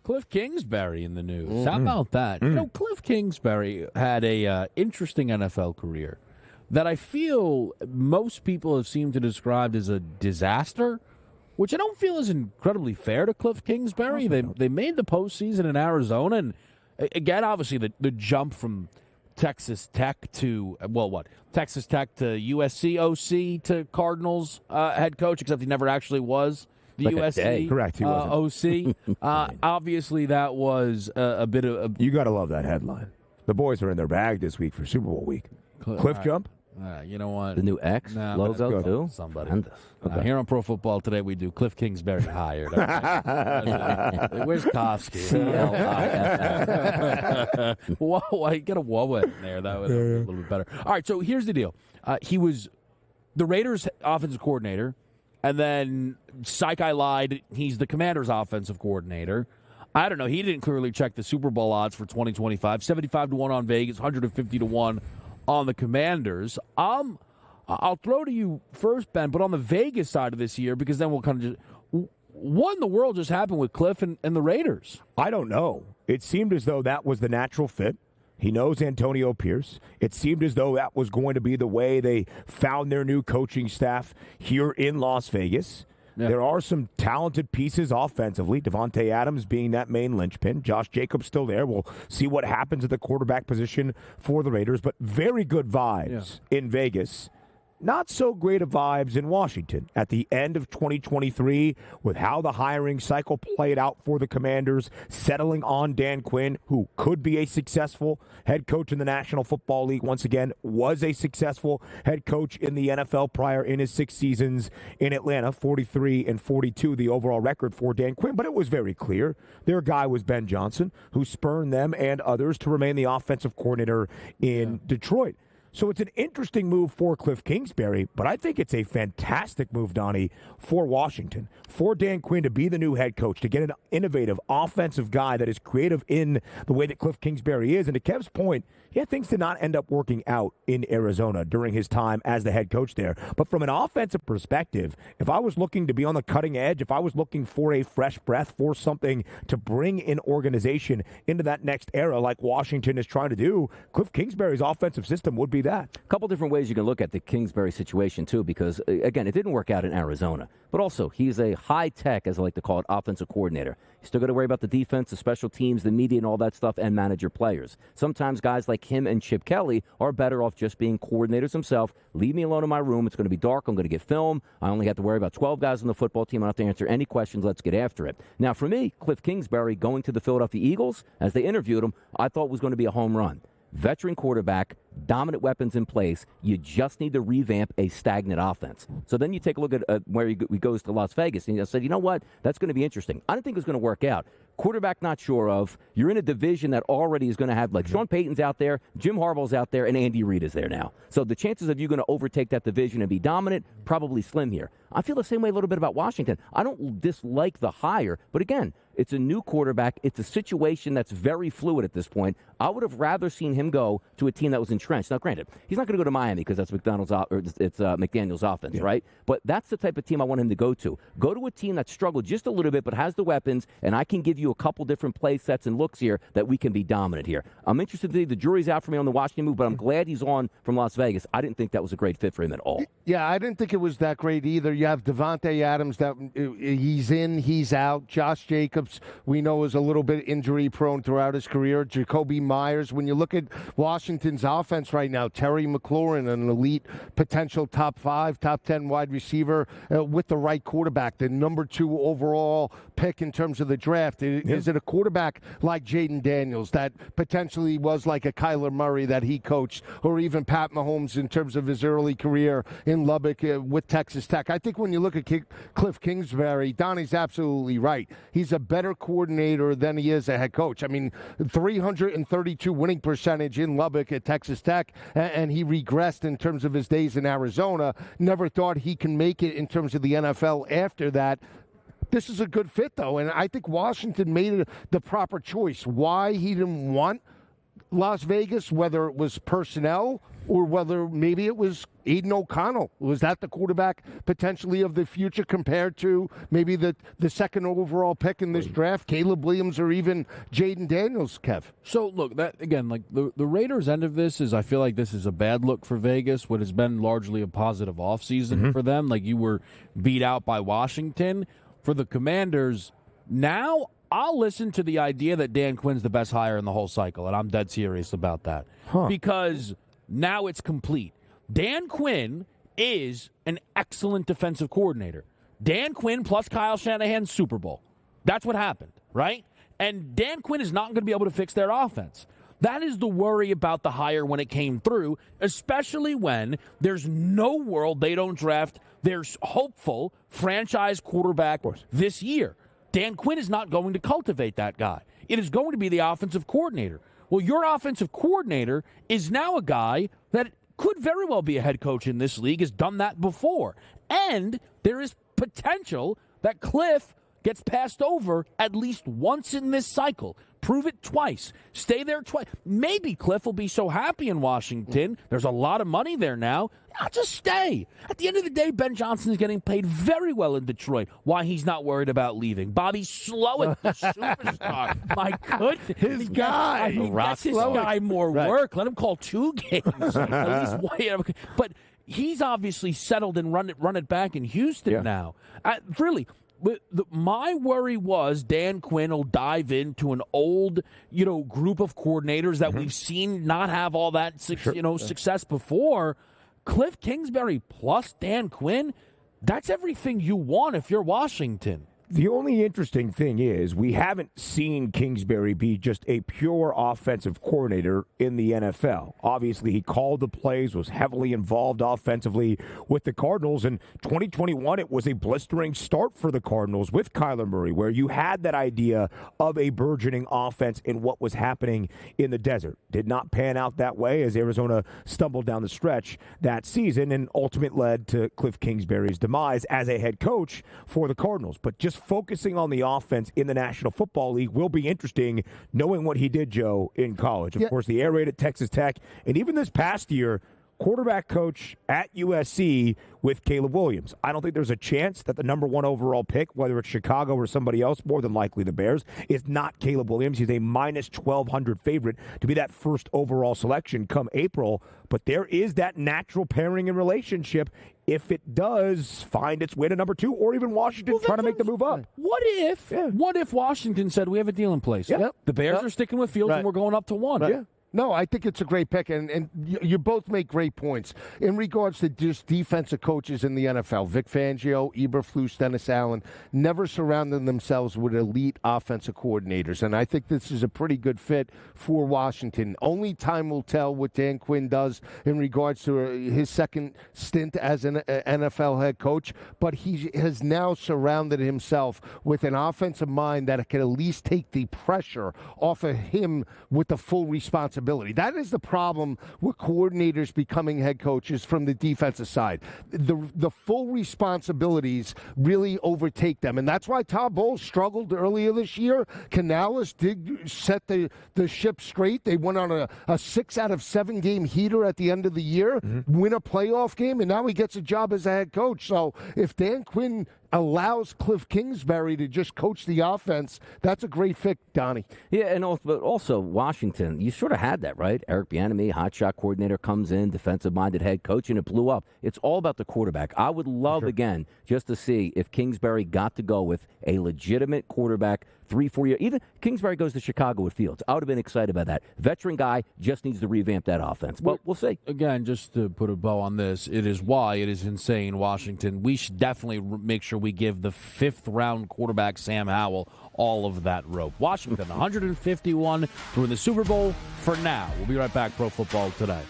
Kliff Kingsbury in the news. How about that? You know, Kliff Kingsbury had a interesting NFL career that I feel most people have seemed to describe as a disaster, which I don't feel is incredibly fair to Kliff Kingsbury. They made the postseason in Arizona, and again, obviously the jump from Texas Tech to Texas Tech to USC OC to Cardinals head coach, except he never actually was the USC Correct, he wasn't. OC. Obviously, that was a bit of you got to love that headline. The boys are in their bag this week for Super Bowl week. Cliff jump. You know what? The new X logo, too? Somebody. Here on Pro Football Today, we do Kliff Kingsbury hired. Where's Kofsky? Why get a Wawa in there? That would be a little bit better. All right, so here's the deal. He was the Raiders' offensive coordinator, and then I lied. He's the Commanders' offensive coordinator. I don't know. He didn't clearly check the Super Bowl odds for 2025. 75-1 on Vegas, 150-1 on the Commanders. I'll throw to you first, Ben, but on the Vegas side of this year, because then we'll kind of just what in the world just happened with Kliff and the Raiders? I don't know. It seemed as though that was the natural fit. He knows Antonio Pierce. It seemed as though that was going to be the way they found their new coaching staff here in Las Vegas. Yeah. There are some talented pieces offensively, Devontae Adams being that main linchpin. Josh Jacobs still there. We'll see what happens at the quarterback position for the Raiders, but very good vibes in Vegas. Not so great of vibes in Washington at the end of 2023 with how the hiring cycle played out for the Commanders, settling on Dan Quinn, who could be a successful head coach in the National Football League. Once again, was a successful head coach in the NFL prior in his 6 seasons in Atlanta, 43-42, the overall record for Dan Quinn. But it was very clear their guy was Ben Johnson, who spurned them and others to remain the offensive coordinator in Detroit. So it's an interesting move for Kliff Kingsbury, but I think it's a fantastic move, Donnie, for Washington, for Dan Quinn to be the new head coach, to get an innovative offensive guy that is creative in the way that Kliff Kingsbury is. And to Kev's point, things did not end up working out in Arizona during his time as the head coach there. But from an offensive perspective, if I was looking to be on the cutting edge, if I was looking for a fresh breath, for something to bring an organization into that next era like Washington is trying to do, Kliff Kingsbury's offensive system would be that. A couple different ways you can look at the Kingsbury situation, too, because, again, it didn't work out in Arizona. But also, he's a high-tech, as I like to call it, offensive coordinator. You still got to worry about the defense, the special teams, the media, and all that stuff, and manage your players. Sometimes guys like him and Chip Kelly are better off just being coordinators themselves. Leave me alone in my room. It's going to be dark. I'm going to get film. I only have to worry about 12 guys on the football team. I don't have to answer any questions. Let's get after it. Now, for me, Kliff Kingsbury going to the Philadelphia Eagles, as they interviewed him, I thought was going to be a home run. Veteran quarterback, dominant weapons in place. You just need to revamp a stagnant offense. So then you take a look at where he goes to Las Vegas, and you said, you know what, that's going to be interesting. I didn't think it was going to work out. Quarterback not sure of. You're in a division that already is going to have, like, Sean Payton's out there, Jim Harbaugh's out there, and Andy Reid is there now. So the chances of you going to overtake that division and be dominant, probably slim here. I feel the same way a little bit about Washington. I don't dislike the hire, but again, it's a new quarterback. It's a situation that's very fluid at this point. I would have rather seen him go to a team that was entrenched. Now, granted, he's not going to go to Miami because that's McDaniel's offense, right? But that's the type of team I want him to go to. Go to a team that struggled just a little bit but has the weapons, and I can give you a couple different play sets and looks here that we can be dominant here. I'm interested to see. The jury's out for me on the Washington move, but I'm glad he's on from Las Vegas. I didn't think that was a great fit for him at all. Yeah, I didn't think it was that great either. You have Devontae Adams that he's in, he's out. Josh Jacobs, we know, is a little bit injury-prone throughout his career. Jacoby Myers. When you look at Washington's offense right now, Terry McLaurin, an elite potential top 5, top 10 wide receiver with the right quarterback, the number 2 overall pick in terms of the draft. Is it a quarterback like Jaden Daniels that potentially was like a Kyler Murray that he coached, or even Pat Mahomes in terms of his early career in Lubbock with Texas Tech? I think when you look at Kliff Kingsbury, Donnie's absolutely right. He's a better coordinator than he is a head coach. I mean, 332 winning percentage in Lubbock at Texas Tech, and he regressed in terms of his days in Arizona. Never thought he can make it in terms of the NFL after that. This is a good fit, though, and I think Washington made the proper choice. Why he didn't want Las Vegas, whether it was personnel or whether maybe it was Aiden O'Connell. Was that the quarterback potentially of the future compared to maybe the second overall pick in this draft, Caleb Williams or even Jaden Daniels, Kev? So, look, that again, like the Raiders' end of this is I feel like this is a bad look for Vegas, what has been largely a positive offseason for them. Like you were beat out by Washington. For the Commanders, now I'll listen to the idea that Dan Quinn's the best hire in the whole cycle, and I'm dead serious about that. Because now it's complete. Dan Quinn is an excellent defensive coordinator. Dan Quinn plus Kyle Shanahan, Super Bowl. That's what happened, right? And Dan Quinn is not going to be able to fix their offense. That is the worry about the hire when it came through, especially when there's no world they don't draft their hopeful franchise quarterback this year. Dan Quinn is not going to cultivate that guy. It is going to be the offensive coordinator. Well, your offensive coordinator is now a guy that could very well be a head coach in this league, has done that before. And there is potential that Kliff gets passed over at least once in this cycle. Prove it twice. Stay there twice. Maybe Kliff will be so happy in Washington. There's a lot of money there now. I'll just stay. At the end of the day, Ben Johnson is getting paid very well in Detroit. Why he's not worried about leaving. Bobby Slowick, the superstar. My goodness. His guy. I mean, get this guy more work. Let him call 2 games. At least, but he's obviously settled and run it back in Houston now. Really. My worry was Dan Quinn will dive into an old, group of coordinators that we've seen not have all that, success before. Kliff Kingsbury plus Dan Quinn, that's everything you want if you're Washington. The only interesting thing is we haven't seen Kingsbury be just a pure offensive coordinator in the NFL. Obviously, he called the plays, was heavily involved offensively with the Cardinals. In 2021, it was a blistering start for the Cardinals with Kyler Murray, where you had that idea of a burgeoning offense in what was happening in the desert. Did not pan out that way as Arizona stumbled down the stretch that season and ultimately led to Kliff Kingsbury's demise as a head coach for the Cardinals. But just focusing on the offense in the National Football League will be interesting, knowing what he did, Joe, in college. Of course, the air raid at Texas Tech, and even this past year, quarterback coach at USC with Caleb Williams. I don't think there's a chance that the number 1 overall pick, whether it's Chicago or somebody else, more than likely the Bears, is not Caleb Williams. He's a minus 1,200 favorite to be that first overall selection come April. But there is that natural pairing and relationship if it does find its way to number 2 or even Washington trying to make the move up. What if Washington said we have a deal in place? The Bears are sticking with Fields and we're going up to 1. No, I think it's a great pick, and you both make great points. In regards to just defensive coaches in the NFL, Vic Fangio, Eberflus, Dennis Allen, never surrounded themselves with elite offensive coordinators, and I think this is a pretty good fit for Washington. Only time will tell what Dan Quinn does in regards to his second stint as an NFL head coach, but he has now surrounded himself with an offensive mind that can at least take the pressure off of him with the full responsibility. That is the problem with coordinators becoming head coaches from the defensive side. The full responsibilities really overtake them, and that's why Todd Bowles struggled earlier this year. Canales did set the ship straight. They went on a 6 out of 7 game heater at the end of the year, win a playoff game, and now he gets a job as a head coach. So if Dan Quinn allows Kliff Kingsbury to just coach the offense, that's a great fit, Donnie. Yeah, and also Washington, you sort of had that, right? Eric Bieniemy, hotshot coordinator, comes in, defensive-minded head coach, and it blew up. It's all about the quarterback. I would love, again, just to see if Kingsbury got to go with a legitimate quarterback 3-4 years. Even Kingsbury goes to Chicago with Fields. I would have been excited about that. Veteran guy just needs to revamp that offense. But we'll see. Again, just to put a bow on this, it is why it is insane, Washington. We should definitely make sure we give the 5th-round quarterback, Sam Howell, all of that rope. Washington, 151 through the Super Bowl for now. We'll be right back. Pro Football Today.